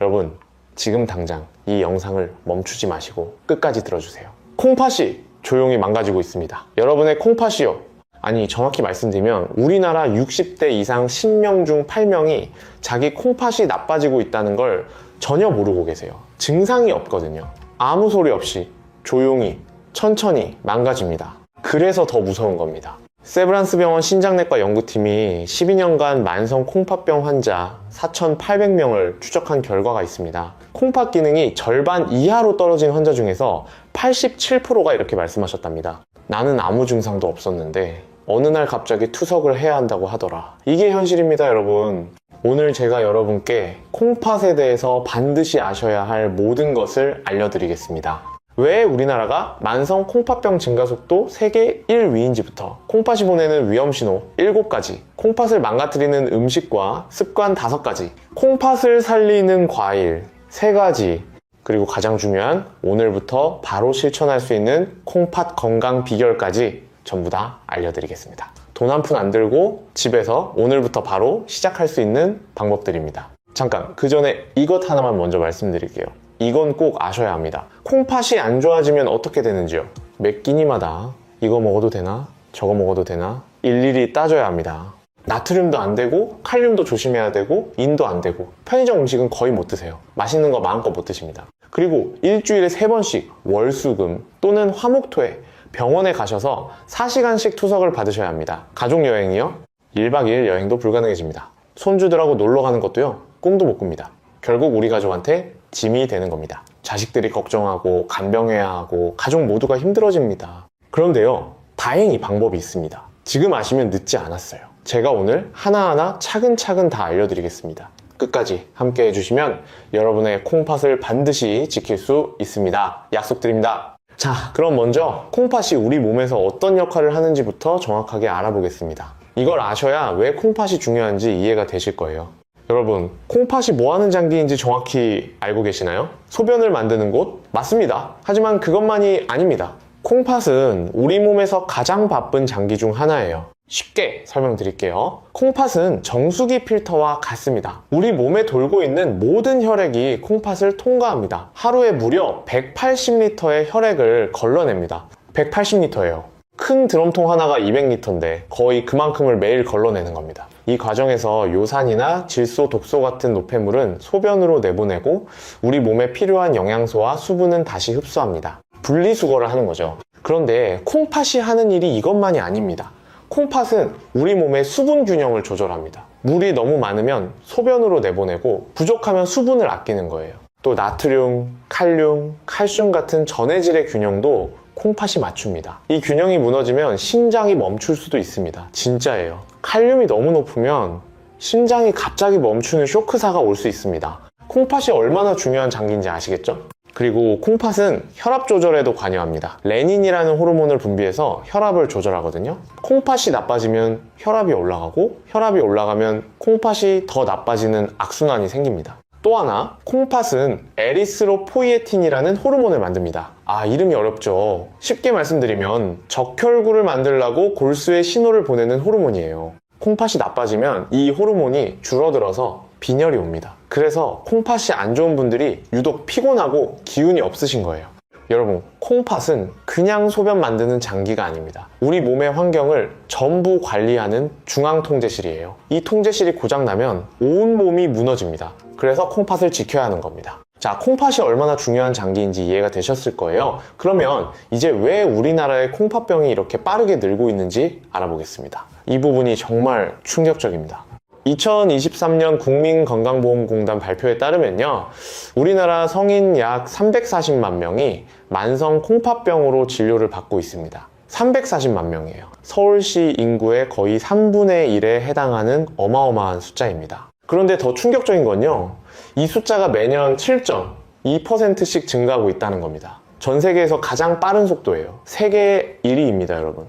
여러분, 지금 당장 이 영상을 멈추지 마시고 끝까지 들어주세요. 콩팥이 조용히 망가지고 있습니다. 여러분의 콩팥이요. 아니, 정확히 말씀드리면 우리나라 60대 이상 10명 중 8명이 자기 콩팥이 나빠지고 있다는 걸 전혀 모르고 계세요. 증상이 없거든요. 아무 소리 없이 조용히 천천히 망가집니다. 그래서 더 무서운 겁니다. 세브란스 병원 신장내과 연구팀이 12년간 만성 콩팥병 환자 4,800명을 추적한 결과가 있습니다. 콩팥 기능이 절반 이하로 떨어진 환자 중에서 87%가 이렇게 말씀하셨답니다. 나는 아무 증상도 없었는데 어느 날 갑자기 투석을 해야 한다고 하더라. 이게 현실입니다, 여러분. 오늘 제가 여러분께 콩팥에 대해서 반드시 아셔야 할 모든 것을 알려드리겠습니다. 왜 우리나라가 만성 콩팥병 증가 속도 세계 1위인지부터 콩팥이 보내는 위험신호 7가지, 콩팥을 망가뜨리는 음식과 습관 5가지, 콩팥을 살리는 과일 3가지, 그리고 가장 중요한 오늘부터 바로 실천할 수 있는 콩팥 건강 비결까지 전부 다 알려드리겠습니다. 돈 한 푼 안 들고 집에서 오늘부터 바로 시작할 수 있는 방법들입니다. 잠깐, 그 전에 이것 하나만 먼저 말씀드릴게요. 이건 꼭 아셔야 합니다. 콩팥이 안 좋아지면 어떻게 되는지요? 매 끼니마다 이거 먹어도 되나? 저거 먹어도 되나? 일일이 따져야 합니다. 나트륨도 안 되고 칼륨도 조심해야 되고 인도 안 되고 편의점 음식은 거의 못 드세요. 맛있는 거 마음껏 못 드십니다. 그리고 일주일에 3번씩 월수금 또는 화목토에 병원에 가셔서 4시간씩 투석을 받으셔야 합니다. 가족여행이요? 1박 2일 여행도 불가능해집니다. 손주들하고 놀러 가는 것도요, 꿈도 못 꿉니다. 결국 우리 가족한테 짐이 되는 겁니다. 자식들이 걱정하고 간병해야 하고 가족 모두가 힘들어집니다. 그런데요, 다행히 방법이 있습니다. 지금 아시면 늦지 않았어요. 제가 오늘 하나하나 차근차근 다 알려드리겠습니다. 끝까지 함께 해주시면 여러분의 콩팥을 반드시 지킬 수 있습니다. 약속드립니다. 자, 그럼 먼저 콩팥이 우리 몸에서 어떤 역할을 하는지부터 정확하게 알아보겠습니다. 이걸 아셔야 왜 콩팥이 중요한지 이해가 되실 거예요. 여러분, 콩팥이 뭐 하는 장기인지 정확히 알고 계시나요? 소변을 만드는 곳? 맞습니다. 하지만 그것만이 아닙니다. 콩팥은 우리 몸에서 가장 바쁜 장기 중 하나예요. 쉽게 설명드릴게요. 콩팥은 정수기 필터와 같습니다. 우리 몸에 돌고 있는 모든 혈액이 콩팥을 통과합니다. 하루에 무려 180리터의 혈액을 걸러냅니다. 180리터예요. 큰 드럼통 하나가 200리터인데 거의 그만큼을 매일 걸러내는 겁니다. 이 과정에서 요산이나 질소, 독소 같은 노폐물은 소변으로 내보내고 우리 몸에 필요한 영양소와 수분은 다시 흡수합니다. 분리수거를 하는 거죠. 그런데 콩팥이 하는 일이 이것만이 아닙니다. 콩팥은 우리 몸의 수분 균형을 조절합니다. 물이 너무 많으면 소변으로 내보내고 부족하면 수분을 아끼는 거예요. 또 나트륨, 칼륨, 칼슘 같은 전해질의 균형도 콩팥이 맞춥니다. 이 균형이 무너지면 심장이 멈출 수도 있습니다. 진짜예요. 칼륨이 너무 높으면 심장이 갑자기 멈추는 쇼크사가 올 수 있습니다. 콩팥이 얼마나 중요한 장기인지 아시겠죠? 그리고 콩팥은 혈압 조절에도 관여합니다. 레닌이라는 호르몬을 분비해서 혈압을 조절하거든요. 콩팥이 나빠지면 혈압이 올라가고 혈압이 올라가면 콩팥이 더 나빠지는 악순환이 생깁니다. 또 하나, 콩팥은 에리스로포이에틴이라는 호르몬을 만듭니다. 아, 이름이 어렵죠. 쉽게 말씀드리면 적혈구를 만들려고 골수에 신호를 보내는 호르몬이에요. 콩팥이 나빠지면 이 호르몬이 줄어들어서 빈혈이 옵니다. 그래서 콩팥이 안 좋은 분들이 유독 피곤하고 기운이 없으신 거예요. 여러분, 콩팥은 그냥 소변 만드는 장기가 아닙니다. 우리 몸의 환경을 전부 관리하는 중앙통제실이에요. 이 통제실이 고장나면 온 몸이 무너집니다. 그래서 콩팥을 지켜야 하는 겁니다. 자, 콩팥이 얼마나 중요한 장기인지 이해가 되셨을 거예요. 그러면 이제 왜 우리나라의 콩팥병이 이렇게 빠르게 늘고 있는지 알아보겠습니다. 이 부분이 정말 충격적입니다. 2023년 국민건강보험공단 발표에 따르면요, 우리나라 성인 약 340만 명이 만성 콩팥병으로 진료를 받고 있습니다. 340만 명이에요. 서울시 인구의 거의 3분의 1에 해당하는 어마어마한 숫자입니다. 그런데 더 충격적인 건요, 이 숫자가 매년 7.2%씩 증가하고 있다는 겁니다. 전 세계에서 가장 빠른 속도예요. 세계 1위입니다, 여러분.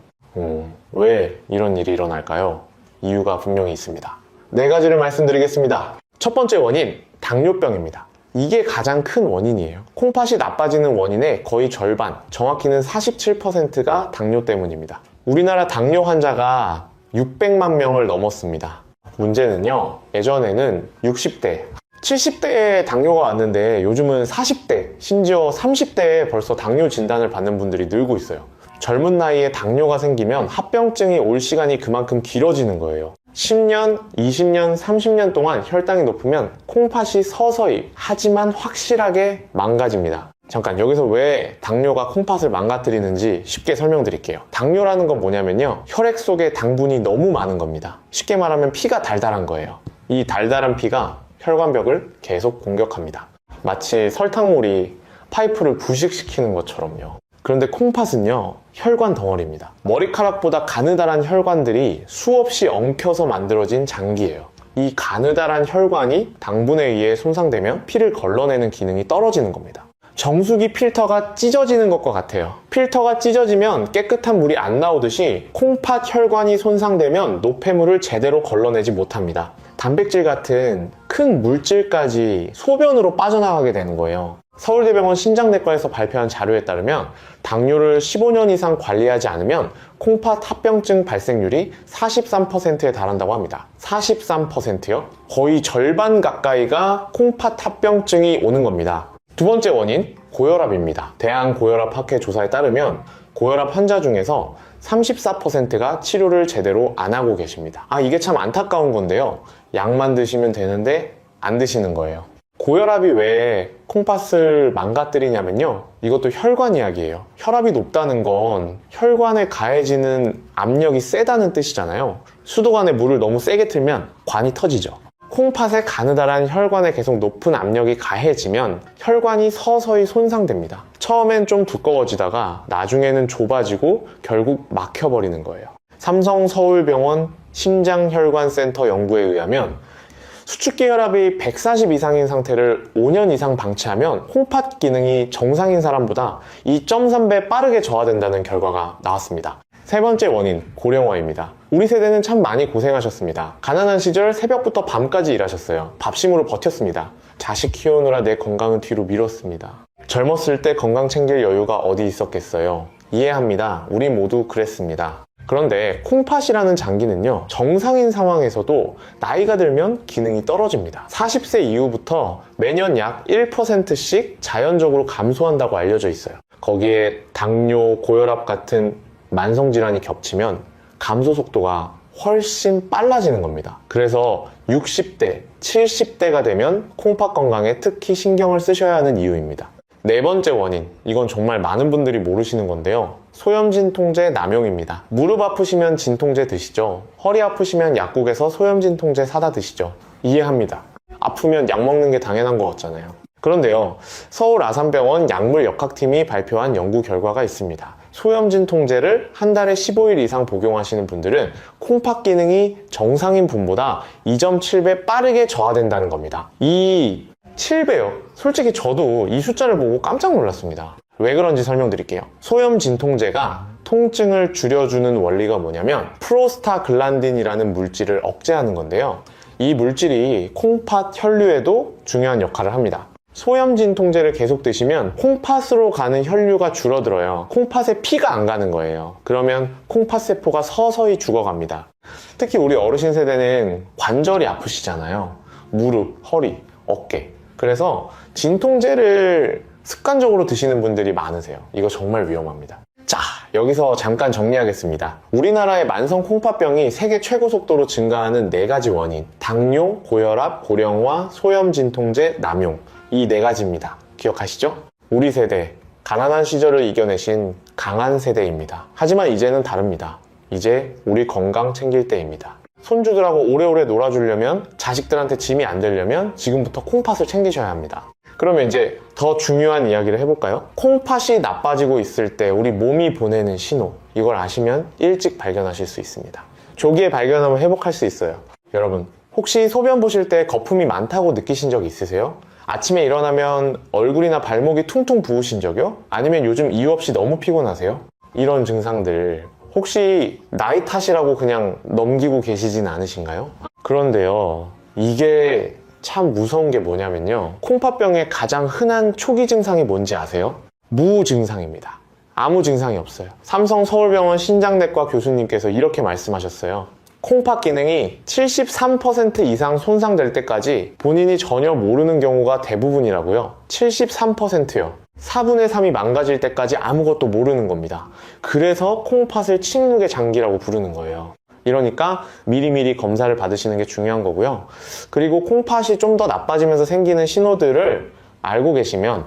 왜 이런 일이 일어날까요? 이유가 분명히 있습니다. 4가지를 말씀드리겠습니다. 첫 번째 원인, 당뇨병입니다. 이게 가장 큰 원인이에요. 콩팥이 나빠지는 원인의 거의 절반, 정확히는 47%가 당뇨 때문입니다. 우리나라 당뇨 환자가 600만 명을 넘었습니다. 문제는요, 예전에는 60대, 70대에 당뇨가 왔는데 요즘은 40대, 심지어 30대에 벌써 당뇨 진단을 받는 분들이 늘고 있어요. 젊은 나이에 당뇨가 생기면 합병증이 올 시간이 그만큼 길어지는 거예요. 10년, 20년, 30년 동안 혈당이 높으면 콩팥이 서서히 하지만 확실하게 망가집니다. 잠깐 여기서 왜 당뇨가 콩팥을 망가뜨리는지 쉽게 설명드릴게요. 당뇨라는 건 뭐냐면요, 혈액 속에 당분이 너무 많은 겁니다. 쉽게 말하면 피가 달달한 거예요. 이 달달한 피가 혈관벽을 계속 공격합니다. 마치 설탕물이 파이프를 부식시키는 것처럼요. 그런데 콩팥은요, 혈관 덩어리입니다. 머리카락보다 가느다란 혈관들이 수없이 엉켜서 만들어진 장기예요. 이 가느다란 혈관이 당분에 의해 손상되면 피를 걸러내는 기능이 떨어지는 겁니다. 정수기 필터가 찢어지는 것과 같아요. 필터가 찢어지면 깨끗한 물이 안 나오듯이 콩팥 혈관이 손상되면 노폐물을 제대로 걸러내지 못합니다. 단백질 같은 큰 물질까지 소변으로 빠져나가게 되는 거예요. 서울대병원 신장내과에서 발표한 자료에 따르면 당뇨를 15년 이상 관리하지 않으면 콩팥 합병증 발생률이 43%에 달한다고 합니다. 43%요? 거의 절반 가까이가 콩팥 합병증이 오는 겁니다. 두 번째 원인, 고혈압입니다. 대한고혈압학회 조사에 따르면 고혈압 환자 중에서 34%가 치료를 제대로 안 하고 계십니다. 이게 참 안타까운 건데요. 약만 드시면 되는데 안 드시는 거예요. 고혈압이 왜 콩팥을 망가뜨리냐면요, 이것도 혈관 이야기예요. 혈압이 높다는 건 혈관에 가해지는 압력이 세다는 뜻이잖아요. 수도관에 물을 너무 세게 틀면 관이 터지죠. 콩팥의 가느다란 혈관에 계속 높은 압력이 가해지면 혈관이 서서히 손상됩니다. 처음엔 좀 두꺼워지다가 나중에는 좁아지고 결국 막혀버리는 거예요. 삼성서울병원 심장혈관센터 연구에 의하면 수축기 혈압이 140 이상인 상태를 5년 이상 방치하면 콩팥 기능이 정상인 사람보다 2.3배 빠르게 저하된다는 결과가 나왔습니다. 세 번째 원인, 고령화입니다. 우리 세대는 참 많이 고생하셨습니다. 가난한 시절 새벽부터 밤까지 일하셨어요. 밥심으로 버텼습니다. 자식 키우느라 내 건강은 뒤로 미뤘습니다. 젊었을 때 건강 챙길 여유가 어디 있었겠어요. 이해합니다. 우리 모두 그랬습니다. 그런데 콩팥이라는 장기는요, 정상인 상황에서도 나이가 들면 기능이 떨어집니다. 40세 이후부터 매년 약 1%씩 자연적으로 감소한다고 알려져 있어요. 거기에 당뇨, 고혈압 같은 만성질환이 겹치면 감소 속도가 훨씬 빨라지는 겁니다. 그래서 60대, 70대가 되면 콩팥 건강에 특히 신경을 쓰셔야 하는 이유입니다. 네 번째 원인, 이건 정말 많은 분들이 모르시는 건데요. 소염진통제 남용입니다. 무릎 아프시면 진통제 드시죠. 허리 아프시면 약국에서 소염진통제 사다 드시죠. 이해합니다. 아프면 약 먹는 게 당연한 것 같잖아요. 그런데요, 서울 아산병원 약물역학팀이 발표한 연구 결과가 있습니다. 소염진통제를 한 달에 15일 이상 복용하시는 분들은 콩팥 기능이 정상인 분보다 2.7배 빠르게 저하된다는 겁니다. 이 7배요. 솔직히 저도 이 숫자를 보고 깜짝 놀랐습니다. 왜 그런지 설명드릴게요. 소염진통제가 통증을 줄여주는 원리가 뭐냐면 프로스타글란딘이라는 물질을 억제하는 건데요. 이 물질이 콩팥 혈류에도 중요한 역할을 합니다. 소염진통제를 계속 드시면 콩팥으로 가는 혈류가 줄어들어요. 콩팥에 피가 안 가는 거예요. 그러면 콩팥세포가 서서히 죽어갑니다. 특히 우리 어르신 세대는 관절이 아프시잖아요. 무릎, 허리, 어깨. 그래서 진통제를 습관적으로 드시는 분들이 많으세요. 이거 정말 위험합니다. 자, 여기서 잠깐 정리하겠습니다. 우리나라의 만성 콩팥병이 세계 최고 속도로 증가하는 4가지 원인, 당뇨, 고혈압, 고령화, 소염진통제, 남용, 이 4가지입니다. 기억하시죠? 우리 세대, 가난한 시절을 이겨내신 강한 세대입니다. 하지만 이제는 다릅니다. 이제 우리 건강 챙길 때입니다. 손주들하고 오래오래 놀아주려면, 자식들한테 짐이 안 되려면 지금부터 콩팥을 챙기셔야 합니다. 그러면 이제 더 중요한 이야기를 해볼까요? 콩팥이 나빠지고 있을 때 우리 몸이 보내는 신호, 이걸 아시면 일찍 발견하실 수 있습니다. 조기에 발견하면 회복할 수 있어요. 여러분, 혹시 소변 보실 때 거품이 많다고 느끼신 적 있으세요? 아침에 일어나면 얼굴이나 발목이 퉁퉁 부으신 적이요? 아니면 요즘 이유 없이 너무 피곤하세요? 이런 증상들 혹시 나이 탓이라고 그냥 넘기고 계시진 않으신가요? 그런데요, 이게 참 무서운 게 뭐냐면요, 콩팥병의 가장 흔한 초기 증상이 뭔지 아세요? 무증상입니다. 아무 증상이 없어요. 삼성서울병원 신장내과 교수님께서 이렇게 말씀하셨어요. 콩팥 기능이 73% 이상 손상될 때까지 본인이 전혀 모르는 경우가 대부분이라고요. 73%요. 4분의 3이 망가질 때까지 아무것도 모르는 겁니다. 그래서 콩팥을 침묵의 장기라고 부르는 거예요. 이러니까 미리미리 검사를 받으시는 게 중요한 거고요. 그리고 콩팥이 좀 더 나빠지면서 생기는 신호들을 알고 계시면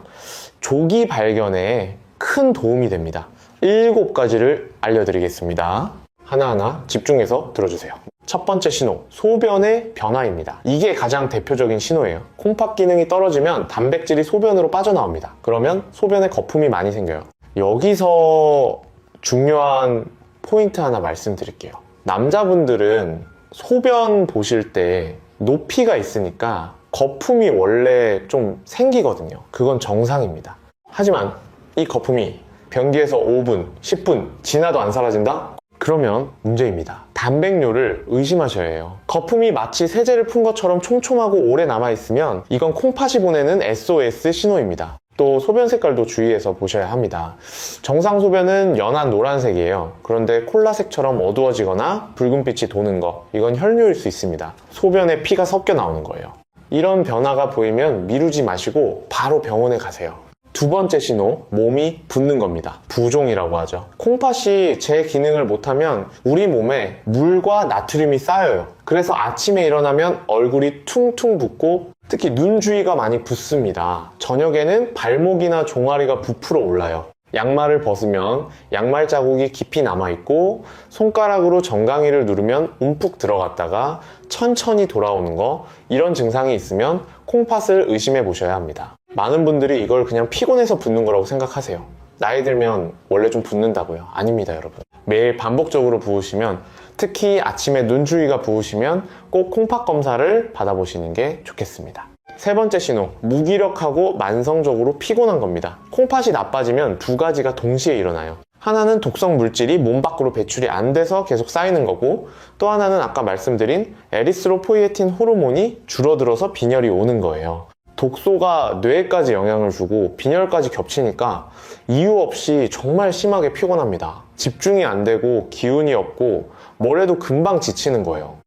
조기 발견에 큰 도움이 됩니다. 7가지를 알려드리겠습니다. 하나하나 집중해서 들어주세요. 첫 번째 신호, 소변의 변화입니다. 이게 가장 대표적인 신호예요. 콩팥 기능이 떨어지면 단백질이 소변으로 빠져나옵니다. 그러면 소변에 거품이 많이 생겨요. 여기서 중요한 포인트 하나 말씀드릴게요. 남자분들은 소변 보실 때 높이가 있으니까 거품이 원래 좀 생기거든요. 그건 정상입니다. 하지만 이 거품이 변기에서 5분, 10분 지나도 안 사라진다? 그러면 문제입니다. 단백뇨를 의심하셔야 해요. 거품이 마치 세제를 푼 것처럼 촘촘하고 오래 남아있으면 이건 콩팥이 보내는 SOS 신호입니다. 또 소변 색깔도 주의해서 보셔야 합니다. 정상 소변은 연한 노란색이에요. 그런데 콜라색처럼 어두워지거나 붉은빛이 도는 거, 이건 혈뇨일 수 있습니다. 소변에 피가 섞여 나오는 거예요. 이런 변화가 보이면 미루지 마시고 바로 병원에 가세요. 두 번째 신호, 몸이 붓는 겁니다. 부종이라고 하죠. 콩팥이 제 기능을 못하면 우리 몸에 물과 나트륨이 쌓여요. 그래서 아침에 일어나면 얼굴이 퉁퉁 붓고 특히 눈 주위가 많이 붓습니다. 저녁에는 발목이나 종아리가 부풀어 올라요. 양말을 벗으면 양말 자국이 깊이 남아있고 손가락으로 정강이를 누르면 움푹 들어갔다가 천천히 돌아오는 거, 이런 증상이 있으면 콩팥을 의심해 보셔야 합니다. 많은 분들이 이걸 그냥 피곤해서 붓는 거라고 생각하세요. 나이 들면 원래 좀 붓는다고요? 아닙니다, 여러분. 매일 반복적으로 부으시면, 특히 아침에 눈 주위가 부으시면 꼭 콩팥 검사를 받아보시는 게 좋겠습니다. 세 번째 신호, 무기력하고 만성적으로 피곤한 겁니다. 콩팥이 나빠지면 2가지가 동시에 일어나요. 하나는 독성 물질이 몸 밖으로 배출이 안 돼서 계속 쌓이는 거고, 또 하나는 아까 말씀드린 에리스로포이에틴 호르몬이 줄어들어서 빈혈이 오는 거예요. 독소가 뇌에까지 영향을 주고 빈혈까지 겹치니까 이유 없이 정말 심하게 피곤합니다. 집중이 안 되고 기운이 없고 뭘 해도 금방 지치는 거예요.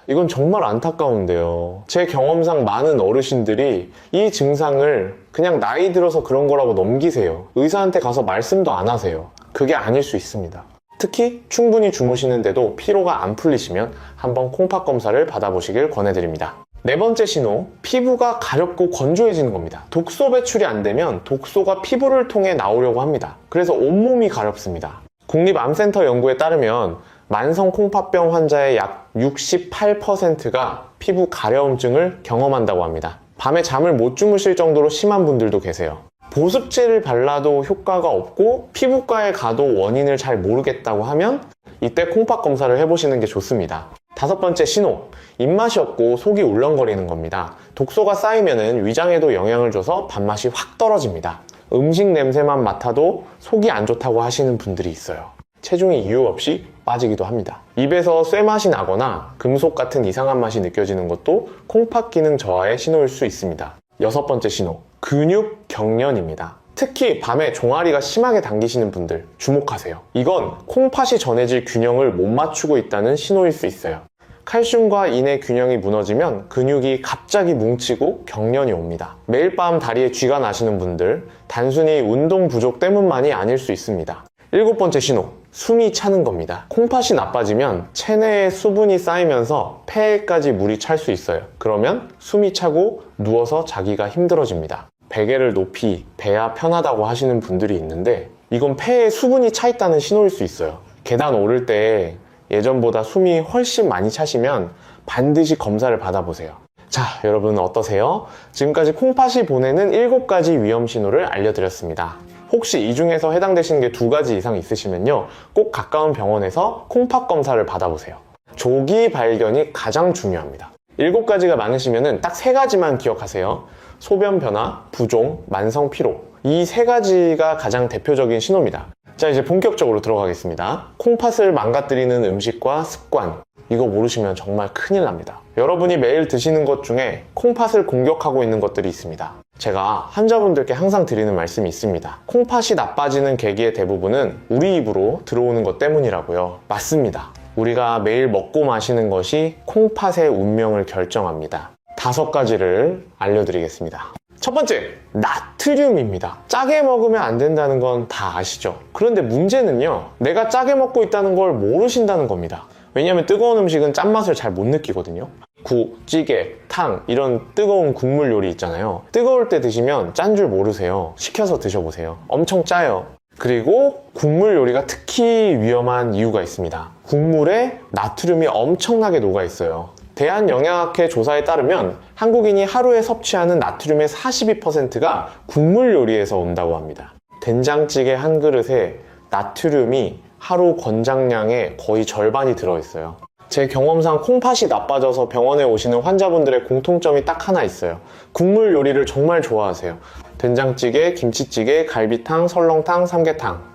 이건 정말 안타까운데요. 제 경험상 많은 어르신들이 이 증상을 그냥 나이 들어서 그런 거라고 넘기세요. 의사한테 가서 말씀도 안 하세요. 그게 아닐 수 있습니다. 특히 충분히 주무시는데도 피로가 안 풀리시면 한번 콩팥 검사를 받아보시길 권해드립니다. 네 번째 신호, 피부가 가렵고 건조해지는 겁니다. 독소 배출이 안 되면 독소가 피부를 통해 나오려고 합니다. 그래서 온몸이 가렵습니다. 국립암센터 연구에 따르면 만성 콩팥병 환자의 약 68%가 피부 가려움증을 경험한다고 합니다. 밤에 잠을 못 주무실 정도로 심한 분들도 계세요. 보습제를 발라도 효과가 없고 피부과에 가도 원인을 잘 모르겠다고 하면 이때 콩팥 검사를 해보시는 게 좋습니다. 다섯 번째 신호, 입맛이 없고 속이 울렁거리는 겁니다. 독소가 쌓이면 위장에도 영향을 줘서 밥맛이 확 떨어집니다. 음식 냄새만 맡아도 속이 안 좋다고 하시는 분들이 있어요. 체중이 이유 없이 빠지기도 합니다. 입에서 쇠맛이 나거나 금속 같은 이상한 맛이 느껴지는 것도 콩팥 기능 저하의 신호일 수 있습니다. 여섯 번째 신호, 근육 경련입니다. 특히 밤에 종아리가 심하게 당기시는 분들 주목하세요. 이건 콩팥이 전해질 균형을 못 맞추고 있다는 신호일 수 있어요. 칼슘과 인의 균형이 무너지면 근육이 갑자기 뭉치고 경련이 옵니다. 매일 밤 다리에 쥐가 나시는 분들, 단순히 운동 부족 때문만이 아닐 수 있습니다. 일곱 번째 신호, 숨이 차는 겁니다. 콩팥이 나빠지면 체내에 수분이 쌓이면서 폐에까지 물이 찰 수 있어요. 그러면 숨이 차고 누워서 자기가 힘들어집니다. 베개를 높이 베야 편하다고 하시는 분들이 있는데 이건 폐에 수분이 차 있다는 신호일 수 있어요. 계단 오를 때 예전보다 숨이 훨씬 많이 차시면 반드시 검사를 받아보세요. 자, 여러분 어떠세요? 지금까지 콩팥이 보내는 7가지 위험 신호를 알려드렸습니다. 혹시 이 중에서 해당되시는 게 2가지 이상 있으시면요, 꼭 가까운 병원에서 콩팥 검사를 받아보세요. 조기 발견이 가장 중요합니다. 7가지가 많으시면 딱 3가지만 기억하세요. 소변 변화, 부종, 만성 피로, 이 3가지가 가장 대표적인 신호입니다. 자, 이제 본격적으로 들어가겠습니다. 콩팥을 망가뜨리는 음식과 습관, 이거 모르시면 정말 큰일 납니다. 여러분이 매일 드시는 것 중에 콩팥을 공격하고 있는 것들이 있습니다. 제가 환자분들께 항상 드리는 말씀이 있습니다. 콩팥이 나빠지는 계기의 대부분은 우리 입으로 들어오는 것 때문이라고요. 맞습니다. 우리가 매일 먹고 마시는 것이 콩팥의 운명을 결정합니다. 5가지를 알려드리겠습니다. 첫 번째, 나트륨입니다. 짜게 먹으면 안 된다는 건 다 아시죠? 그런데 문제는요, 내가 짜게 먹고 있다는 걸 모르신다는 겁니다. 왜냐하면 뜨거운 음식은 짠맛을 잘 못 느끼거든요. 국, 찌개, 탕 이런 뜨거운 국물 요리 있잖아요. 뜨거울 때 드시면 짠 줄 모르세요. 시켜서 드셔보세요. 엄청 짜요. 그리고 국물 요리가 특히 위험한 이유가 있습니다. 국물에 나트륨이 엄청나게 녹아있어요. 대한영양학회 조사에 따르면 한국인이 하루에 섭취하는 나트륨의 42%가 국물 요리에서 온다고 합니다. 된장찌개 한 그릇에 나트륨이 하루 권장량의 거의 절반이 들어있어요. 제 경험상 콩팥이 나빠져서 병원에 오시는 환자분들의 공통점이 딱 하나 있어요. 국물 요리를 정말 좋아하세요. 된장찌개, 김치찌개, 갈비탕, 설렁탕, 삼계탕.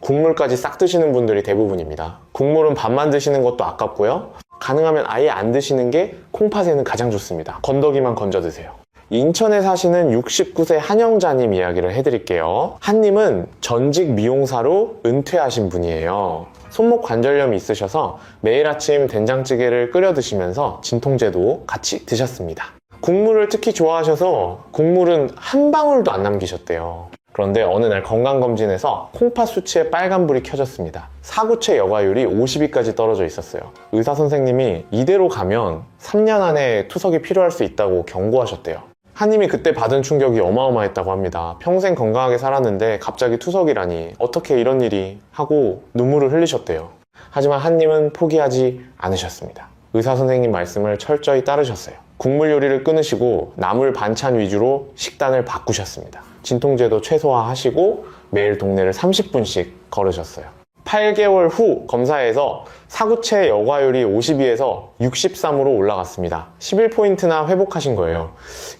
국물까지 싹 드시는 분들이 대부분입니다. 국물은 반만 드시는 것도 아깝고요. 가능하면 아예 안 드시는 게 콩팥에는 가장 좋습니다. 건더기만 건져 드세요. 인천에 사시는 69세 한영자님 이야기를 해드릴게요. 한님은 전직 미용사로 은퇴하신 분이에요. 손목 관절염이 있으셔서 매일 아침 된장찌개를 끓여 드시면서 진통제도 같이 드셨습니다. 국물을 특히 좋아하셔서 국물은 한 방울도 안 남기셨대요. 그런데 어느 날 건강검진에서 콩팥 수치에 빨간불이 켜졌습니다. 사구체 여과율이 50위까지 떨어져 있었어요. 의사 선생님이 이대로 가면 3년 안에 투석이 필요할 수 있다고 경고하셨대요. 한님이 그때 받은 충격이 어마어마했다고 합니다. 평생 건강하게 살았는데 갑자기 투석이라니 어떻게 이런 일이 하고 눈물을 흘리셨대요. 하지만 한님은 포기하지 않으셨습니다. 의사 선생님 말씀을 철저히 따르셨어요. 국물 요리를 끊으시고 나물 반찬 위주로 식단을 바꾸셨습니다. 진통제도 최소화하시고 매일 동네를 30분씩 걸으셨어요. 8개월 후 검사에서 사구체 여과율이 52에서 63으로 올라갔습니다. 11포인트나 회복하신 거예요.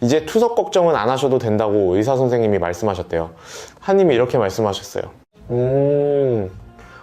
이제 투석 걱정은 안 하셔도 된다고 의사 선생님이 말씀하셨대요. 한님이 이렇게 말씀하셨어요.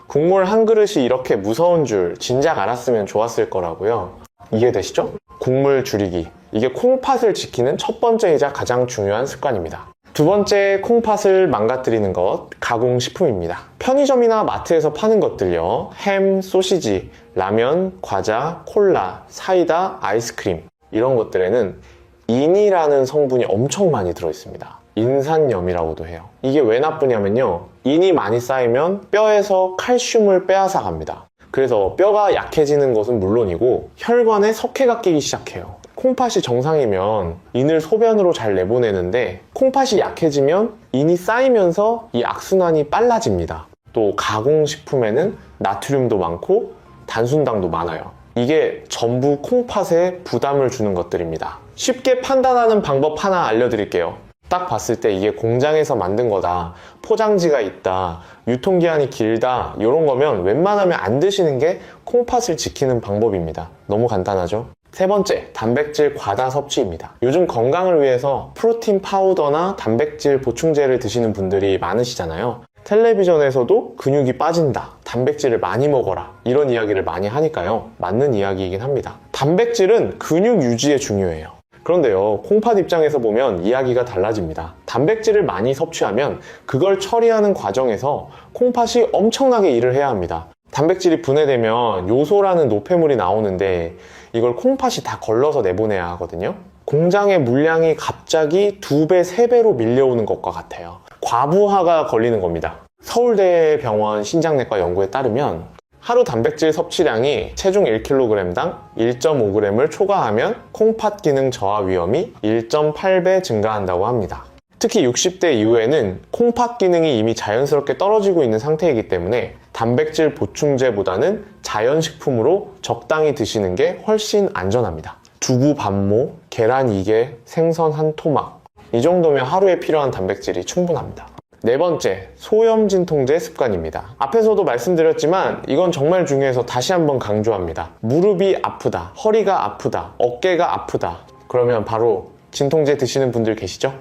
국물 한 그릇이 이렇게 무서운 줄 진작 알았으면 좋았을 거라고요. 이해되시죠? 국물 줄이기. 이게 콩팥을 지키는 첫 번째이자 가장 중요한 습관입니다. 두 번째, 콩팥을 망가뜨리는 것, 가공식품입니다. 편의점이나 마트에서 파는 것들요. 햄, 소시지, 라면, 과자, 콜라, 사이다, 아이스크림 이런 것들에는 인이라는 성분이 엄청 많이 들어있습니다. 인산염이라고도 해요. 이게 왜 나쁘냐면요. 인이 많이 쌓이면 뼈에서 칼슘을 빼앗아 갑니다. 그래서 뼈가 약해지는 것은 물론이고 혈관에 석회가 끼기 시작해요. 콩팥이 정상이면 인을 소변으로 잘 내보내는데 콩팥이 약해지면 인이 쌓이면서 이 악순환이 빨라집니다. 또 가공식품에는 나트륨도 많고 단순당도 많아요. 이게 전부 콩팥에 부담을 주는 것들입니다. 쉽게 판단하는 방법 하나 알려드릴게요. 딱 봤을 때 이게 공장에서 만든 거다, 포장지가 있다, 유통기한이 길다 이런 거면 웬만하면 안 드시는 게 콩팥을 지키는 방법입니다. 너무 간단하죠? 세 번째, 단백질 과다 섭취입니다. 요즘 건강을 위해서 프로틴 파우더나 단백질 보충제를 드시는 분들이 많으시잖아요. 텔레비전에서도 근육이 빠진다, 단백질을 많이 먹어라 이런 이야기를 많이 하니까요. 맞는 이야기이긴 합니다. 단백질은 근육 유지에 중요해요. 그런데요, 콩팥 입장에서 보면 이야기가 달라집니다. 단백질을 많이 섭취하면 그걸 처리하는 과정에서 콩팥이 엄청나게 일을 해야 합니다. 단백질이 분해되면 요소라는 노폐물이 나오는데 이걸 콩팥이 다 걸러서 내보내야 하거든요. 공장의 물량이 갑자기 2배, 3배로 밀려오는 것과 같아요. 과부하가 걸리는 겁니다. 서울대병원 신장내과 연구에 따르면 하루 단백질 섭취량이 체중 1kg당 1.5g을 초과하면 콩팥 기능 저하 위험이 1.8배 증가한다고 합니다. 특히 60대 이후에는 콩팥 기능이 이미 자연스럽게 떨어지고 있는 상태이기 때문에 단백질 보충제보다는 자연식품으로 적당히 드시는 게 훨씬 안전합니다. 두부 반모, 계란 2개, 생선 한 토막 이 정도면 하루에 필요한 단백질이 충분합니다. 네 번째, 소염 진통제 습관입니다. 앞에서도 말씀드렸지만 이건 정말 중요해서 다시 한번 강조합니다. 무릎이 아프다, 허리가 아프다, 어깨가 아프다 그러면 바로 진통제 드시는 분들 계시죠?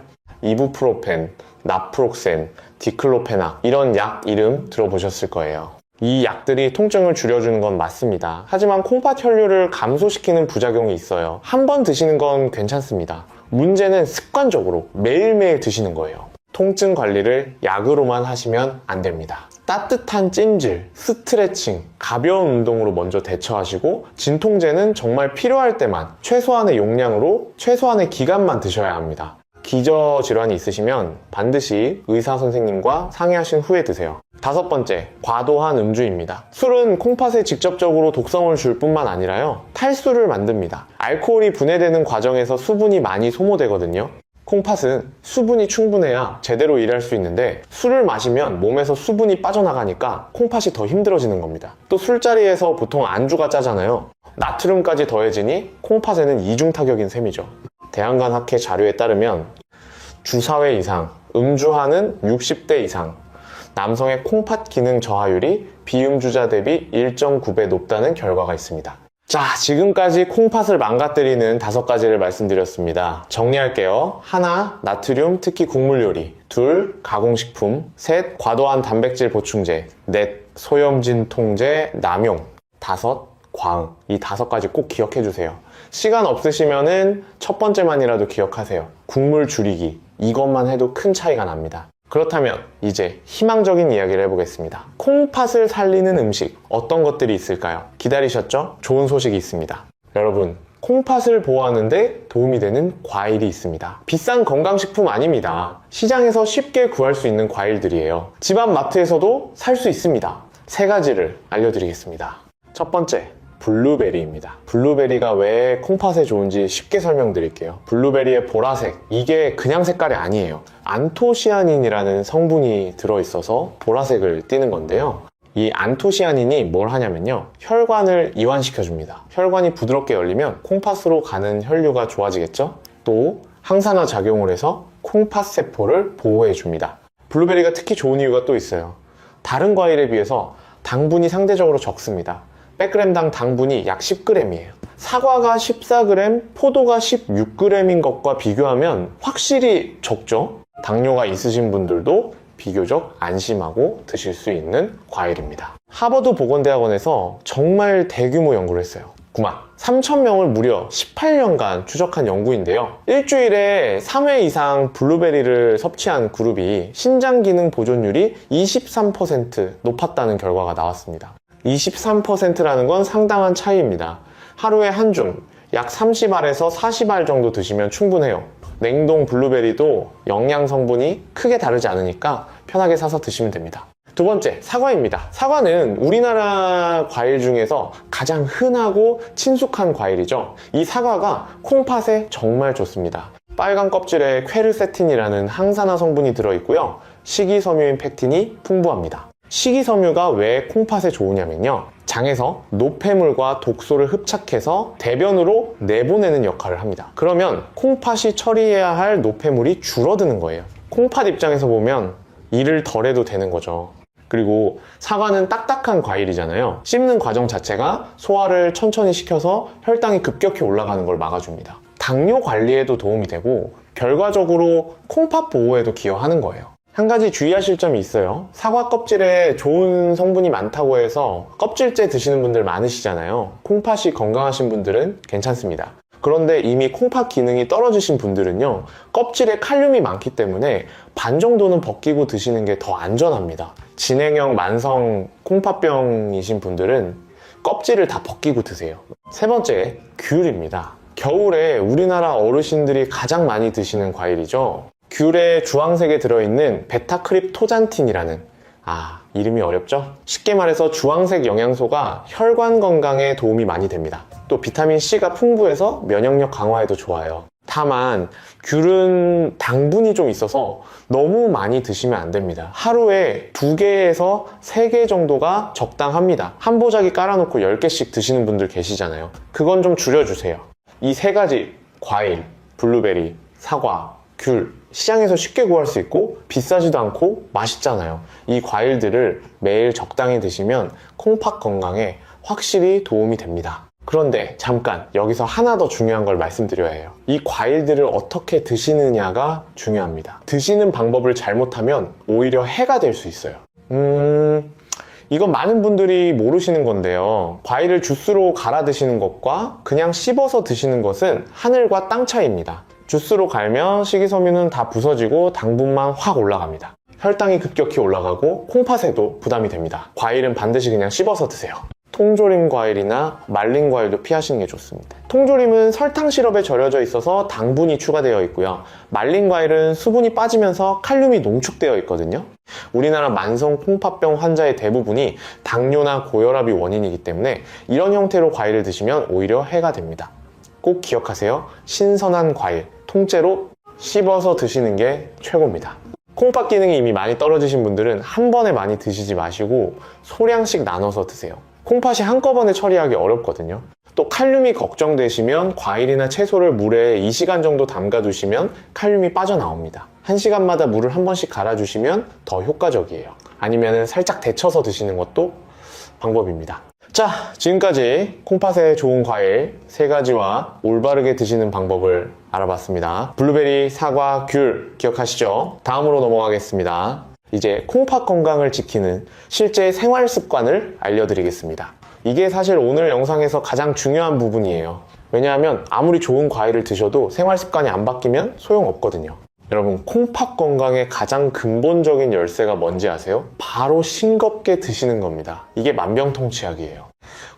이부프로펜, 나프록센, 디클로페낙 이런 약 이름 들어보셨을 거예요. 이 약들이 통증을 줄여주는 건 맞습니다. 하지만 콩팥 혈류를 감소시키는 부작용이 있어요. 한 번 드시는 건 괜찮습니다. 문제는 습관적으로 매일매일 드시는 거예요. 통증 관리를 약으로만 하시면 안 됩니다. 따뜻한 찜질, 스트레칭, 가벼운 운동으로 먼저 대처하시고 진통제는 정말 필요할 때만 최소한의 용량으로 최소한의 기간만 드셔야 합니다. 기저질환이 있으시면 반드시 의사 선생님과 상의하신 후에 드세요. 5번째, 과도한 음주입니다. 술은 콩팥에 직접적으로 독성을 줄 뿐만 아니라요, 탈수를 만듭니다. 알코올이 분해되는 과정에서 수분이 많이 소모되거든요. 콩팥은 수분이 충분해야 제대로 일할 수 있는데 술을 마시면 몸에서 수분이 빠져나가니까 콩팥이 더 힘들어지는 겁니다. 또 술자리에서 보통 안주가 짜잖아요. 나트륨까지 더해지니 콩팥에는 이중 타격인 셈이죠. 대한간학회 자료에 따르면 주 4회 이상 음주하는 60대 이상 남성의 콩팥 기능 저하율이 비음주자 대비 1.9배 높다는 결과가 있습니다. 자, 지금까지 콩팥을 망가뜨리는 5가지를 말씀드렸습니다. 정리할게요. 1. 나트륨, 특히 국물 요리. 2. 가공식품. 3. 과도한 단백질 보충제. 4. 소염진 통제, 남용. 5. 과응. 이 5가지 꼭 기억해 주세요. 시간 없으시면은 첫 번째만이라도 기억하세요. 국물 줄이기. 이것만 해도 큰 차이가 납니다. 그렇다면 이제 희망적인 이야기를 해보겠습니다. 콩팥을 살리는 음식 어떤 것들이 있을까요? 기다리셨죠? 좋은 소식이 있습니다. 여러분, 콩팥을 보호하는데 도움이 되는 과일이 있습니다. 비싼 건강식품 아닙니다. 시장에서 쉽게 구할 수 있는 과일들이에요. 집 앞 마트에서도 살 수 있습니다. 3가지를 알려드리겠습니다. 첫 번째, 블루베리입니다. 블루베리가 왜 콩팥에 좋은지 쉽게 설명드릴게요. 블루베리의 보라색, 이게 그냥 색깔이 아니에요. 안토시아닌이라는 성분이 들어있어서 보라색을 띠는 건데요. 이 안토시아닌이 뭘 하냐면요, 혈관을 이완시켜줍니다. 혈관이 부드럽게 열리면 콩팥으로 가는 혈류가 좋아지겠죠? 또 항산화 작용을 해서 콩팥 세포를 보호해줍니다. 블루베리가 특히 좋은 이유가 또 있어요. 다른 과일에 비해서 당분이 상대적으로 적습니다. 100g당 당분이 약 10g이에요. 사과가 14g, 포도가 16g인 것과 비교하면 확실히 적죠? 당뇨가 있으신 분들도 비교적 안심하고 드실 수 있는 과일입니다. 하버드 보건대학원에서 정말 대규모 연구를 했어요. 3,000명을 무려 18년간 추적한 연구인데요. 일주일에 3회 이상 블루베리를 섭취한 그룹이 신장 기능 보존율이 23% 높았다는 결과가 나왔습니다. 23%라는 건 상당한 차이입니다. 하루에 한 줌, 약 30알에서 40알 정도 드시면 충분해요. 냉동 블루베리도 영양 성분이 크게 다르지 않으니까 편하게 사서 드시면 됩니다. 2번째, 사과입니다. 사과는 우리나라 과일 중에서 가장 흔하고 친숙한 과일이죠. 이 사과가 콩팥에 정말 좋습니다. 빨간 껍질에 퀘르세틴이라는 항산화 성분이 들어있고요. 식이섬유인 팩틴이 풍부합니다. 식이섬유가 왜 콩팥에 좋으냐면요, 장에서 노폐물과 독소를 흡착해서 대변으로 내보내는 역할을 합니다. 그러면 콩팥이 처리해야 할 노폐물이 줄어드는 거예요. 콩팥 입장에서 보면 일을 덜 해도 되는 거죠. 그리고 사과는 딱딱한 과일이잖아요. 씹는 과정 자체가 소화를 천천히 시켜서 혈당이 급격히 올라가는 걸 막아줍니다. 당뇨 관리에도 도움이 되고 결과적으로 콩팥 보호에도 기여하는 거예요. 한 가지 주의하실 점이 있어요. 사과 껍질에 좋은 성분이 많다고 해서 껍질째 드시는 분들 많으시잖아요. 콩팥이 건강하신 분들은 괜찮습니다. 그런데 이미 콩팥 기능이 떨어지신 분들은요, 껍질에 칼륨이 많기 때문에 반 정도는 벗기고 드시는 게 더 안전합니다. 진행형 만성 콩팥병이신 분들은 껍질을 다 벗기고 드세요. 3번째, 귤입니다. 겨울에 우리나라 어르신들이 가장 많이 드시는 과일이죠. 귤의 주황색에 들어있는 베타크립토잔틴이라는, 이름이 어렵죠? 쉽게 말해서 주황색 영양소가 혈관 건강에 도움이 많이 됩니다. 또 비타민C가 풍부해서 면역력 강화에도 좋아요. 다만 귤은 당분이 좀 있어서 너무 많이 드시면 안 됩니다. 하루에 2개에서 3개 정도가 적당합니다. 한 보자기 깔아놓고 10개씩 드시는 분들 계시잖아요. 그건 좀 줄여주세요. 이 3가지 과일, 블루베리, 사과, 귤, 시장에서 쉽게 구할 수 있고 비싸지도 않고 맛있잖아요. 이 과일들을 매일 적당히 드시면 콩팥 건강에 확실히 도움이 됩니다. 그런데 잠깐 여기서 하나 더 중요한 걸 말씀드려야 해요. 이 과일들을 어떻게 드시느냐가 중요합니다. 드시는 방법을 잘못하면 오히려 해가 될 수 있어요. 이건 많은 분들이 모르시는 건데요. 과일을 주스로 갈아 드시는 것과 그냥 씹어서 드시는 것은 하늘과 땅 차이입니다. 주스로 갈면 식이섬유는 다 부서지고 당분만 확 올라갑니다. 혈당이 급격히 올라가고 콩팥에도 부담이 됩니다. 과일은 반드시 그냥 씹어서 드세요. 통조림 과일이나 말린 과일도 피하시는 게 좋습니다. 통조림은 설탕 시럽에 절여져 있어서 당분이 추가되어 있고요. 말린 과일은 수분이 빠지면서 칼륨이 농축되어 있거든요. 우리나라 만성 콩팥병 환자의 대부분이 당뇨나 고혈압이 원인이기 때문에 이런 형태로 과일을 드시면 오히려 해가 됩니다. 꼭 기억하세요. 신선한 과일, 통째로 씹어서 드시는 게 최고입니다. 콩팥 기능이 이미 많이 떨어지신 분들은 한 번에 많이 드시지 마시고 소량씩 나눠서 드세요. 콩팥이 한꺼번에 처리하기 어렵거든요. 또 칼륨이 걱정되시면 과일이나 채소를 물에 2시간 정도 담가 두시면 칼륨이 빠져나옵니다. 1시간마다 물을 한 번씩 갈아주시면 더 효과적이에요. 아니면 살짝 데쳐서 드시는 것도 방법입니다. 자, 지금까지 콩팥에 좋은 과일 3가지와 올바르게 드시는 방법을 알아봤습니다. 블루베리, 사과, 귤 기억하시죠? 다음으로 넘어가겠습니다. 이제 콩팥 건강을 지키는 실제 생활 습관을 알려드리겠습니다. 이게 사실 오늘 영상에서 가장 중요한 부분이에요. 왜냐하면 아무리 좋은 과일을 드셔도 생활 습관이 안 바뀌면 소용없거든요. 여러분, 콩팥 건강의 가장 근본적인 열쇠가 뭔지 아세요? 바로 싱겁게 드시는 겁니다. 이게 만병통치약이에요.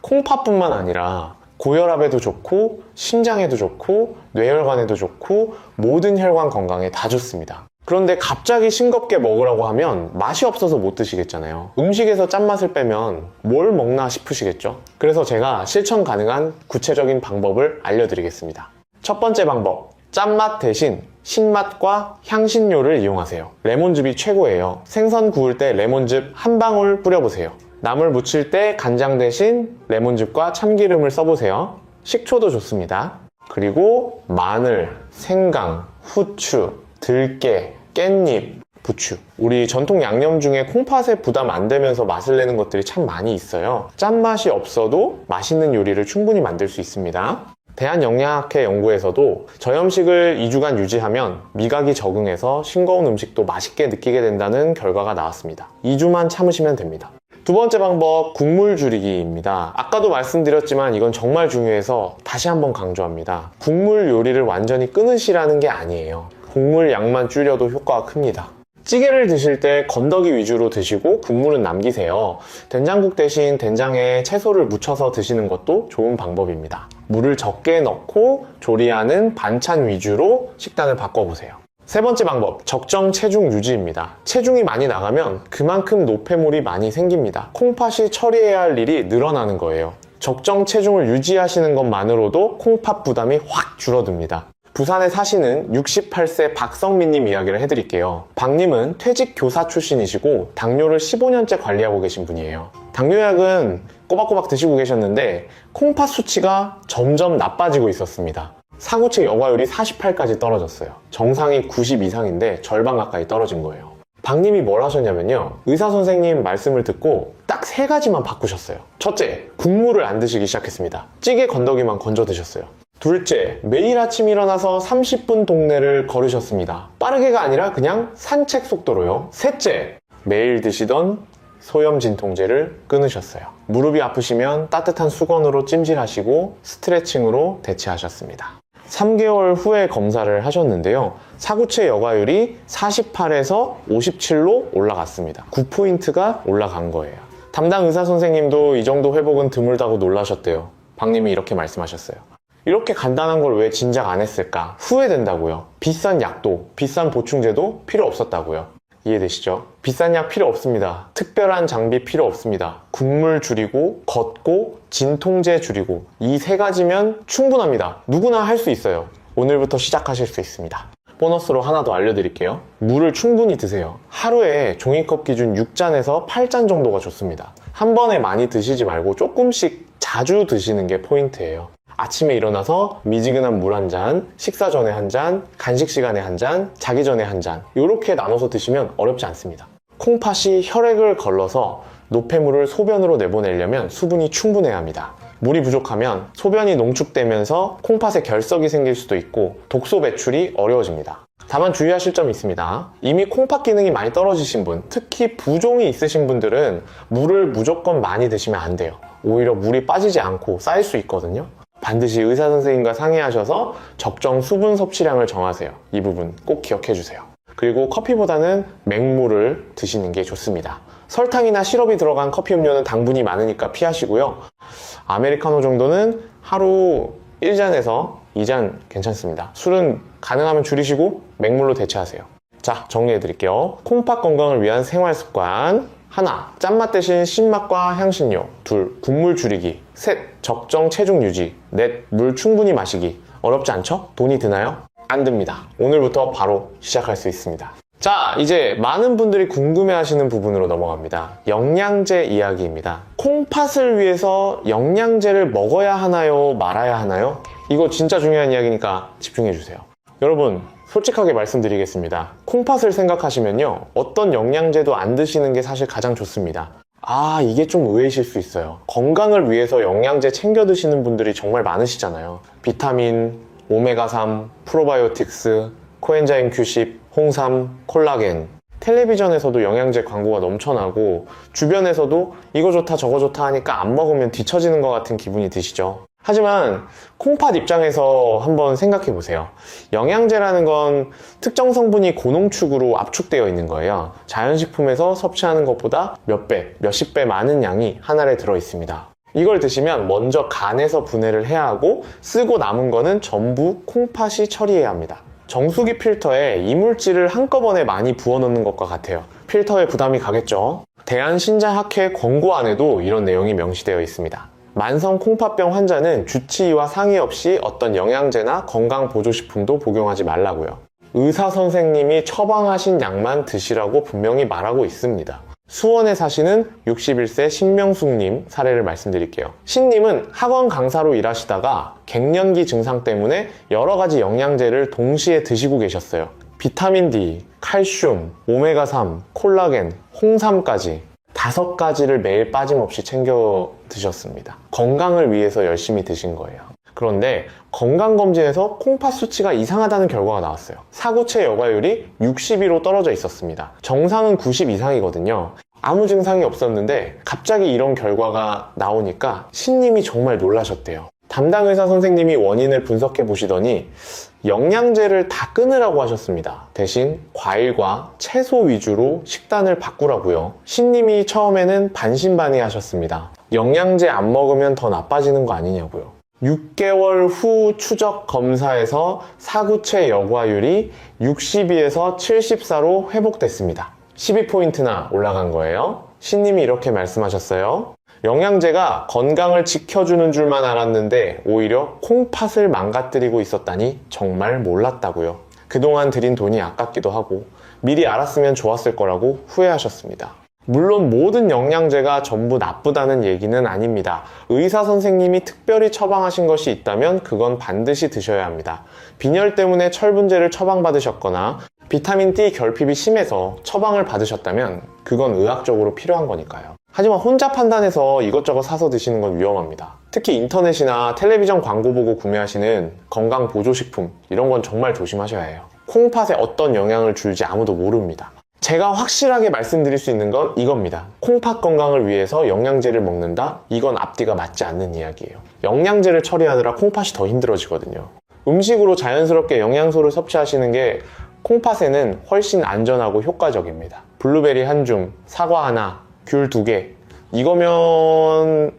콩팥뿐만 아니라 고혈압에도 좋고 심장에도 좋고 뇌혈관에도 좋고 모든 혈관 건강에 다 좋습니다. 그런데 갑자기 싱겁게 먹으라고 하면 맛이 없어서 못 드시겠잖아요. 음식에서 짠맛을 빼면 뭘 먹나 싶으시겠죠? 그래서 제가 실천 가능한 구체적인 방법을 알려드리겠습니다. 첫 번째 방법, 짠맛 대신 신맛과 향신료를 이용하세요. 레몬즙이 최고예요. 생선 구울 때 레몬즙 한 방울 뿌려보세요. 나물 무칠 때 간장 대신 레몬즙과 참기름을 써보세요. 식초도 좋습니다. 그리고 마늘, 생강, 후추, 들깨, 깻잎, 부추. 우리 전통 양념 중에 콩팥에 부담 안 되면서 맛을 내는 것들이 참 많이 있어요. 짠맛이 없어도 맛있는 요리를 충분히 만들 수 있습니다. 대한영양학회 연구에서도 저염식을 2주간 유지하면 미각이 적응해서 싱거운 음식도 맛있게 느끼게 된다는 결과가 나왔습니다. 2주만 참으시면 됩니다. 두 번째 방법, 국물 줄이기입니다. 아까도 말씀드렸지만 이건 정말 중요해서 다시 한번 강조합니다. 국물 요리를 완전히 끊으시라는 게 아니에요. 국물 양만 줄여도 효과가 큽니다. 찌개를 드실 때 건더기 위주로 드시고 국물은 남기세요. 된장국 대신 된장에 채소를 묻혀서 드시는 것도 좋은 방법입니다. 물을 적게 넣고 조리하는 반찬 위주로 식단을 바꿔보세요. 세 번째 방법, 적정 체중 유지입니다. 체중이 많이 나가면 그만큼 노폐물이 많이 생깁니다. 콩팥이 처리해야 할 일이 늘어나는 거예요. 적정 체중을 유지하시는 것만으로도 콩팥 부담이 확 줄어듭니다. 부산에 사시는 68세 박성민님 이야기를 해드릴게요. 박님은 퇴직 교사 출신이시고 당뇨를 15년째 관리하고 계신 분이에요. 당뇨약은 꼬박꼬박 드시고 계셨는데 콩팥 수치가 점점 나빠지고 있었습니다. 사구체 여과율이 48까지 떨어졌어요. 정상이 90 이상인데 절반 가까이 떨어진 거예요. 박님이 뭘 하셨냐면요, 의사 선생님 말씀을 듣고 딱 3가지만 바꾸셨어요. 첫째, 국물을 안 드시기 시작했습니다. 찌개 건더기만 건져 드셨어요. 둘째, 매일 아침 일어나서 30분 동네를 걸으셨습니다. 빠르게가 아니라 그냥 산책 속도로요. 셋째, 매일 드시던 소염 진통제를 끊으셨어요. 무릎이 아프시면 따뜻한 수건으로 찜질하시고 스트레칭으로 대체하셨습니다. 3개월 후에 검사를 하셨는데요. 사구체 여과율이 48에서 57로 올라갔습니다. 9포인트가 올라간 거예요. 담당 의사 선생님도 이 정도 회복은 드물다고 놀라셨대요. 박님이 이렇게 말씀하셨어요. 이렇게 간단한 걸 왜 진작 안 했을까? 후회된다고요. 비싼 약도, 비싼 보충제도 필요 없었다고요. 이해되시죠? 비싼 약 필요 없습니다. 특별한 장비 필요 없습니다. 국물 줄이고, 걷고, 진통제 줄이고, 이 3가지면 충분합니다. 누구나 할 수 있어요. 오늘부터 시작하실 수 있습니다. 보너스로 하나 더 알려드릴게요. 물을 충분히 드세요. 하루에 종이컵 기준 6잔에서 8잔 정도가 좋습니다. 한 번에 많이 드시지 말고 조금씩 자주 드시는 게 포인트예요. 아침에 일어나서 미지근한 물 한 잔, 식사 전에 한 잔, 간식 시간에 한 잔, 자기 전에 한 잔, 이렇게 나눠서 드시면 어렵지 않습니다. 콩팥이 혈액을 걸러서 노폐물을 소변으로 내보내려면 수분이 충분해야 합니다. 물이 부족하면 소변이 농축되면서 콩팥에 결석이 생길 수도 있고 독소 배출이 어려워집니다. 다만 주의하실 점이 있습니다. 이미 콩팥 기능이 많이 떨어지신 분, 특히 부종이 있으신 분들은 물을 무조건 많이 드시면 안 돼요. 오히려 물이 빠지지 않고 쌓일 수 있거든요. 반드시 의사 선생님과 상의하셔서 적정 수분 섭취량을 정하세요. 이 부분 꼭 기억해 주세요. 그리고 커피보다는 맹물을 드시는 게 좋습니다. 설탕이나 시럽이 들어간 커피 음료는 당분이 많으니까 피하시고요. 아메리카노 정도는 하루 1잔에서 2잔 괜찮습니다. 술은 가능하면 줄이시고 맹물로 대체하세요. 자, 정리해 드릴게요. 콩팥 건강을 위한 생활 습관. 하나, 짠맛 대신 신맛과 향신료. 둘, 국물 줄이기. 셋, 적정 체중 유지. 넷, 물 충분히 마시기. 어렵지 않죠? 돈이 드나요? 안 듭니다. 오늘부터 바로 시작할 수 있습니다. 자, 이제 많은 분들이 궁금해하시는 부분으로 넘어갑니다. 영양제 이야기입니다. 콩팥을 위해서 영양제를 먹어야 하나요? 말아야 하나요? 이거 진짜 중요한 이야기니까 집중해 주세요. 여러분, 솔직하게 말씀드리겠습니다. 콩팥을 생각하시면요, 어떤 영양제도 안 드시는 게 사실 가장 좋습니다. 이게 좀 의외이실 수 있어요. 건강을 위해서 영양제 챙겨 드시는 분들이 정말 많으시잖아요. 비타민, 오메가3, 프로바이오틱스, 코엔자임 Q10, 홍삼, 콜라겐. 텔레비전에서도 영양제 광고가 넘쳐나고 주변에서도 이거 좋다 저거 좋다 하니까 안 먹으면 뒤처지는 것 같은 기분이 드시죠. 하지만 콩팥 입장에서 한번 생각해 보세요. 영양제라는 건 특정 성분이 고농축으로 압축되어 있는 거예요. 자연식품에서 섭취하는 것보다 몇 배, 몇십 배 많은 양이 한 알에 들어 있습니다. 이걸 드시면 먼저 간에서 분해를 해야 하고 쓰고 남은 거는 전부 콩팥이 처리해야 합니다. 정수기 필터에 이물질을 한꺼번에 많이 부어넣는 것과 같아요. 필터에 부담이 가겠죠. 대한신자학회 권고안에도 이런 내용이 명시되어 있습니다. 만성 콩팥병 환자는 주치의와 상의 없이 어떤 영양제나 건강보조식품도 복용하지 말라고요. 의사 선생님이 처방하신 약만 드시라고 분명히 말하고 있습니다. 수원에 사시는 61세 신명숙님 사례를 말씀드릴게요. 신님은 학원 강사로 일하시다가 갱년기 증상 때문에 여러 가지 영양제를 동시에 드시고 계셨어요. 비타민 D, 칼슘, 오메가3, 콜라겐, 홍삼까지 5가지를 매일 빠짐없이 챙겨 드셨습니다. 건강을 위해서 열심히 드신 거예요. 그런데 건강검진에서 콩팥 수치가 이상하다는 결과가 나왔어요. 사구체 여과율이 62로 떨어져 있었습니다. 정상은 90 이상이거든요. 아무 증상이 없었는데 갑자기 이런 결과가 나오니까 신님이 정말 놀라셨대요. 담당 의사 선생님이 원인을 분석해 보시더니 영양제를 다 끊으라고 하셨습니다. 대신 과일과 채소 위주로 식단을 바꾸라고요. 신님이 처음에는 반신반의하셨습니다. 영양제 안 먹으면 더 나빠지는 거 아니냐고요. 6개월 후 추적 검사에서 사구체 여과율이 62에서 74로 회복됐습니다. 12포인트나 올라간 거예요. 신님이 이렇게 말씀하셨어요. 영양제가 건강을 지켜주는 줄만 알았는데 오히려 콩팥을 망가뜨리고 있었다니 정말 몰랐다고요. 그동안 들인 돈이 아깝기도 하고 미리 알았으면 좋았을 거라고 후회하셨습니다. 물론 모든 영양제가 전부 나쁘다는 얘기는 아닙니다. 의사 선생님이 특별히 처방하신 것이 있다면 그건 반드시 드셔야 합니다. 빈혈 때문에 철분제를 처방받으셨거나 비타민 D 결핍이 심해서 처방을 받으셨다면 그건 의학적으로 필요한 거니까요. 하지만 혼자 판단해서 이것저것 사서 드시는 건 위험합니다. 특히 인터넷이나 텔레비전 광고 보고 구매하시는 건강 보조식품 이런 건 정말 조심하셔야 해요. 콩팥에 어떤 영향을 줄지 아무도 모릅니다. 제가 확실하게 말씀드릴 수 있는 건 이겁니다. 콩팥 건강을 위해서 영양제를 먹는다? 이건 앞뒤가 맞지 않는 이야기예요. 영양제를 처리하느라 콩팥이 더 힘들어지거든요. 음식으로 자연스럽게 영양소를 섭취하시는 게 콩팥에는 훨씬 안전하고 효과적입니다. 블루베리 한 줌, 사과 하나, 귤 2개, 이거면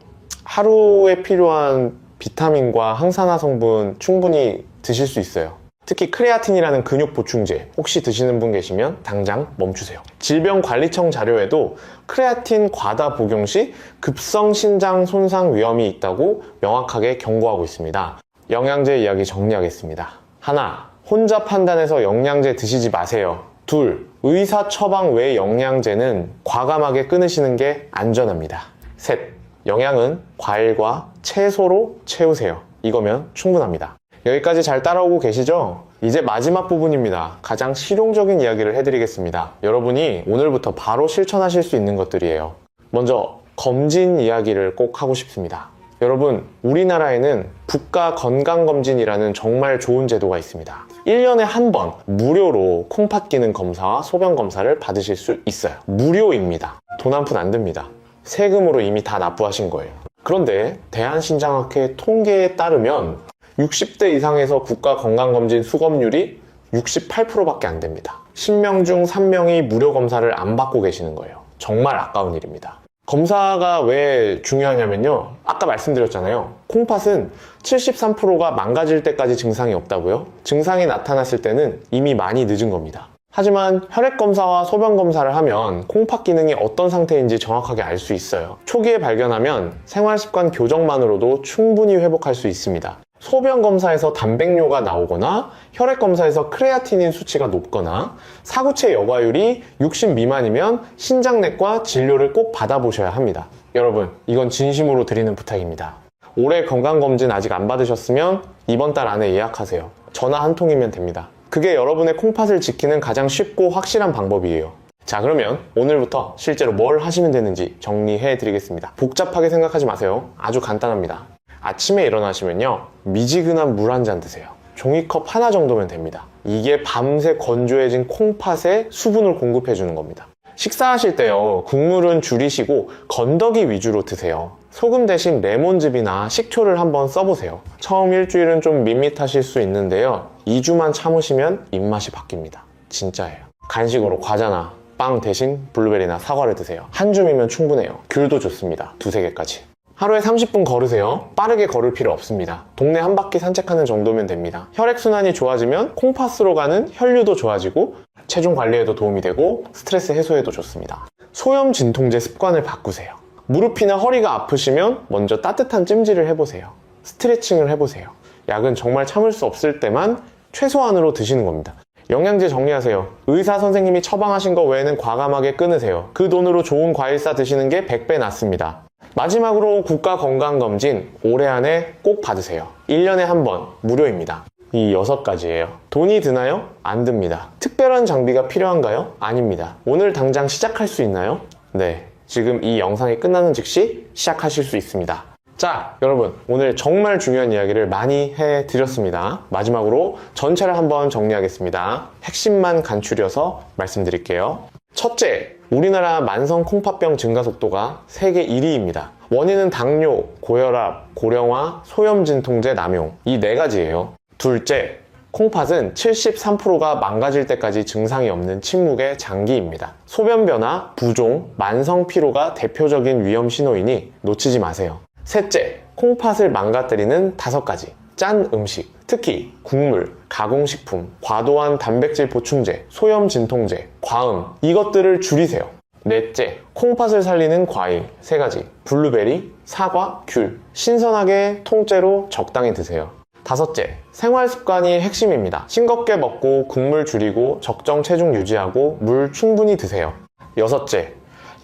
하루에 필요한 비타민과 항산화 성분 충분히 드실 수 있어요. 특히 크레아틴이라는 근육 보충제 혹시 드시는 분 계시면 당장 멈추세요. 질병관리청 자료에도 크레아틴 과다 복용 시 급성 신장 손상 위험이 있다고 명확하게 경고하고 있습니다. 영양제 이야기 정리하겠습니다. 하나, 혼자 판단해서 영양제 드시지 마세요. 둘, 의사 처방 외 영양제는 과감하게 끊으시는 게 안전합니다. 셋, 영양은 과일과 채소로 채우세요. 이거면 충분합니다. 여기까지 잘 따라오고 계시죠? 이제 마지막 부분입니다. 가장 실용적인 이야기를 해드리겠습니다. 여러분이 오늘부터 바로 실천하실 수 있는 것들이에요. 먼저 검진 이야기를 꼭 하고 싶습니다. 여러분, 우리나라에는 국가건강검진이라는 정말 좋은 제도가 있습니다. 1년에 한 번 무료로 콩팥 기능 검사와 소변 검사를 받으실 수 있어요. 무료입니다. 돈 한 푼 안 듭니다. 세금으로 이미 다 납부하신 거예요. 그런데 대한신장학회 통계에 따르면 60대 이상에서 국가건강검진 수검률이 68%밖에 안 됩니다. 10명 중 3명이 무료 검사를 안 받고 계시는 거예요. 정말 아까운 일입니다. 검사가 왜 중요하냐면요. 아까 말씀드렸잖아요. 콩팥은 73%가 망가질 때까지 증상이 없다고요? 증상이 나타났을 때는 이미 많이 늦은 겁니다. 하지만 혈액검사와 소변검사를 하면 콩팥 기능이 어떤 상태인지 정확하게 알 수 있어요. 초기에 발견하면 생활습관 교정만으로도 충분히 회복할 수 있습니다. 소변검사에서 단백뇨가 나오거나 혈액검사에서 크레아티닌 수치가 높거나 사구체 여과율이 60 미만이면 신장내과 진료를 꼭 받아보셔야 합니다. 여러분, 이건 진심으로 드리는 부탁입니다. 올해 건강검진 아직 안 받으셨으면 이번 달 안에 예약하세요. 전화 한 통이면 됩니다. 그게 여러분의 콩팥을 지키는 가장 쉽고 확실한 방법이에요. 자, 그러면 오늘부터 실제로 뭘 하시면 되는지 정리해 드리겠습니다. 복잡하게 생각하지 마세요. 아주 간단합니다. 아침에 일어나시면요, 미지근한 물 한 잔 드세요. 종이컵 하나 정도면 됩니다. 이게 밤새 건조해진 콩팥에 수분을 공급해 주는 겁니다. 식사하실 때요, 국물은 줄이시고 건더기 위주로 드세요. 소금 대신 레몬즙이나 식초를 한번 써보세요. 처음 일주일은 좀 밋밋하실 수 있는데요, 2주만 참으시면 입맛이 바뀝니다. 진짜예요. 간식으로 과자나 빵 대신 블루베리나 사과를 드세요. 한 줌이면 충분해요. 귤도 좋습니다. 2-3개까지. 하루에 30분 걸으세요. 빠르게 걸을 필요 없습니다. 동네 한 바퀴 산책하는 정도면 됩니다. 혈액순환이 좋아지면 콩팥으로 가는 혈류도 좋아지고 체중 관리에도 도움이 되고 스트레스 해소에도 좋습니다. 소염 진통제 습관을 바꾸세요. 무릎이나 허리가 아프시면 먼저 따뜻한 찜질을 해보세요. 스트레칭을 해보세요. 약은 정말 참을 수 없을 때만 최소한으로 드시는 겁니다. 영양제 정리하세요. 의사 선생님이 처방하신 거 외에는 과감하게 끊으세요. 그 돈으로 좋은 과일사 드시는 게 100배 낫습니다. 마지막으로 국가건강검진 올해 안에 꼭 받으세요. 1년에 한 번 무료입니다. 이 6가지예요. 돈이 드나요? 안 듭니다. 특별한 장비가 필요한가요? 아닙니다. 오늘 당장 시작할 수 있나요? 네, 지금 이 영상이 끝나는 즉시 시작하실 수 있습니다. 자, 여러분, 오늘 정말 중요한 이야기를 많이 해드렸습니다. 마지막으로 전체를 한번 정리하겠습니다. 핵심만 간추려서 말씀드릴게요. 첫째, 우리나라 만성 콩팥병 증가 속도가 세계 1위입니다. 원인은 당뇨, 고혈압, 고령화, 소염진통제 남용, 이 4가지예요. 둘째, 콩팥은 73%가 망가질 때까지 증상이 없는 침묵의 장기입니다. 소변 변화, 부종, 만성 피로가 대표적인 위험 신호이니 놓치지 마세요. 셋째, 콩팥을 망가뜨리는 5가지 짠 음식, 특히 국물, 가공식품, 과도한 단백질 보충제, 소염 진통제, 과음, 이것들을 줄이세요. 넷째, 콩팥을 살리는 과일 3가지, 블루베리, 사과, 귤, 신선하게 통째로 적당히 드세요. 5째, 생활 습관이 핵심입니다. 싱겁게 먹고 국물 줄이고 적정 체중 유지하고 물 충분히 드세요. 6째,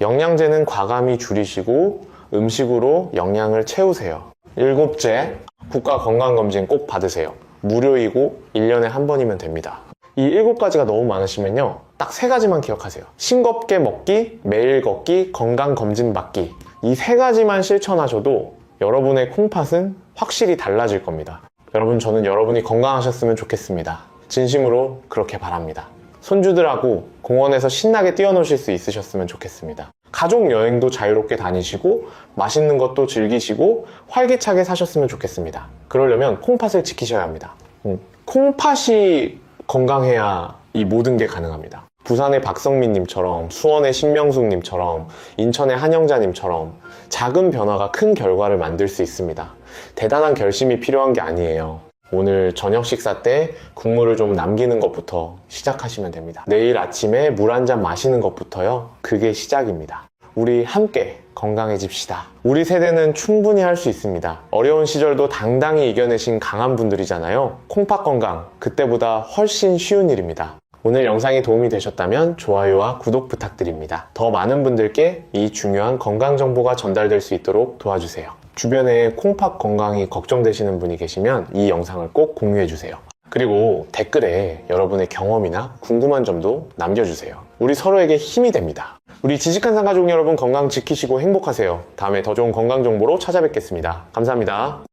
영양제는 과감히 줄이시고 음식으로 영양을 채우세요. 7째, 국가건강검진 꼭 받으세요. 무료이고 1년에 한 번이면 됩니다. 이 7가지가 너무 많으시면요, 딱 3가지만 기억하세요. 싱겁게 먹기, 매일 걷기, 건강검진 받기. 이 3가지만 실천하셔도 여러분의 콩팥은 확실히 달라질 겁니다. 여러분, 저는 여러분이 건강하셨으면 좋겠습니다. 진심으로 그렇게 바랍니다. 손주들하고 공원에서 신나게 뛰어노실 수 있으셨으면 좋겠습니다. 가족 여행도 자유롭게 다니시고 맛있는 것도 즐기시고 활기차게 사셨으면 좋겠습니다. 그러려면 콩팥을 지키셔야 합니다. 콩팥이 건강해야 이 모든 게 가능합니다. 부산의 박성민님처럼, 수원의 신명숙님처럼, 인천의 한영자님처럼 작은 변화가 큰 결과를 만들 수 있습니다. 대단한 결심이 필요한 게 아니에요. 오늘 저녁 식사 때 국물을 좀 남기는 것부터 시작하시면 됩니다. 내일 아침에 물 한 잔 마시는 것부터요, 그게 시작입니다. 우리 함께 건강해집시다. 우리 세대는 충분히 할 수 있습니다. 어려운 시절도 당당히 이겨내신 강한 분들이잖아요. 콩팥 건강, 그때보다 훨씬 쉬운 일입니다. 오늘 영상이 도움이 되셨다면 좋아요와 구독 부탁드립니다. 더 많은 분들께 이 중요한 건강 정보가 전달될 수 있도록 도와주세요. 주변에 콩팥 건강이 걱정되시는 분이 계시면 이 영상을 꼭 공유해주세요. 그리고 댓글에 여러분의 경험이나 궁금한 점도 남겨주세요. 우리 서로에게 힘이 됩니다. 우리 지식한 상가족 여러분, 건강 지키시고 행복하세요. 다음에 더 좋은 건강 정보로 찾아뵙겠습니다. 감사합니다.